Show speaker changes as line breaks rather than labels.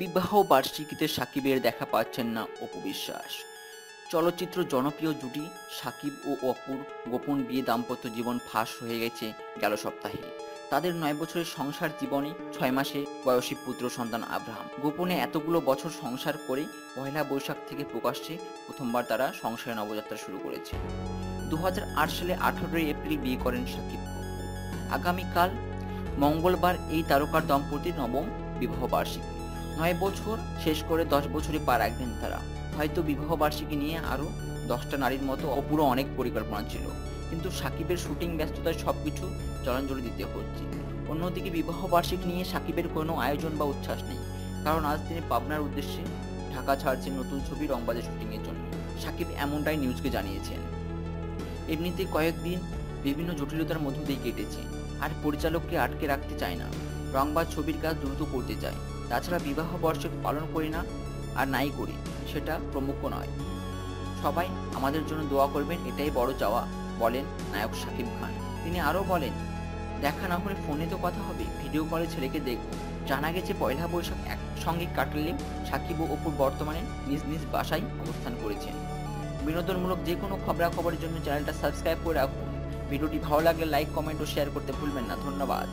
বিবাহ বার্ষিকীতে সাকিবের দেখা পাচ্ছেন না অপু বিশ্বাস। চলচ্চিত্র জনপ্রিয় জুটি সাকিব ও অপুর গোপন বিয়ে দাম্পত্য জীবন ফাঁস হয়ে গেছে গেল সপ্তাহে। তাদের ৯ বছরের সংসার জীবনে ৬ মাসে বয়সী পুত্র সন্তান আব্রাহাম। গোপনে এতগুলো বছর সংসার করে পয়লা বৈশাখ থেকে প্রকাশ্যে প্রথমবার তারা সংসারে নবযাত্রা শুরু করেছে। ২০০৮ সালে ১৮ এপ্রিল বিয়ে করেন সাকিব। আগামীকাল মঙ্গলবার এই তারকার দম্পতির নবম বিবাহ বার্ষিকী। ৯ বছর শেষ করে ১০ বছরে পা রাখবেন তারা। হয়তো বিবাহ বার্ষিকী নিয়ে আরও ১০টা নারীর মতো অপুরও অনেক পরিকল্পনা ছিল, কিন্তু সাকিবের শুটিং ব্যস্ততায় সবকিছু জলাঞ্জলি দিতে হচ্ছে। অন্যদিকে বিবাহ বার্ষিকী নিয়ে সাকিবের কোনো আয়োজন বা উচ্ছ্বাস নেই, কারণ আজ তিনি পাবনার উদ্দেশ্যে ঢাকা ছাড়ছেন নতুন ছবি রংবাজের শুটিংয়ের জন্য। সাকিব এমনটাই নিউজকে জানিয়েছেন। এমনিতে কয়েকদিন বিভিন্ন জটিলতার মধ্য দিয়ে কেটেছে, আর পরিচালককে আটকে রাখতে চায় না। রংবাজ ছবির কাজ দ্রুত করতে চায়। তাছাড়া বিবাহ বার্ষিকী পালন করি না আর নাই করি, সেটা প্রমুখ নয়। সবাই আমাদের জন্য দোয়া করবেন, এটাই বড় চাওয়া, বলেন নায়ক শাকিব খান। তিনি আরও বলেন, দেখা না হলে ফোনে তো কথা হবে, ভিডিও কলে ছেলেকে দেখব। জানা গেছে পয়লা বৈশাখ একসঙ্গে কাটালে সাকিব ও অপুর বর্তমানে নিজ নিজ বাসায় অবস্থান করেছেন। বিনোদনমূলক যে কোনো খবরাখবরের জন্য চ্যানেলটা সাবস্ক্রাইব করে রাখুন। ভিডিওটি ভালো লাগলে লাইক, কমেন্ট ও শেয়ার করতে ভুলবেন না। ধন্যবাদ।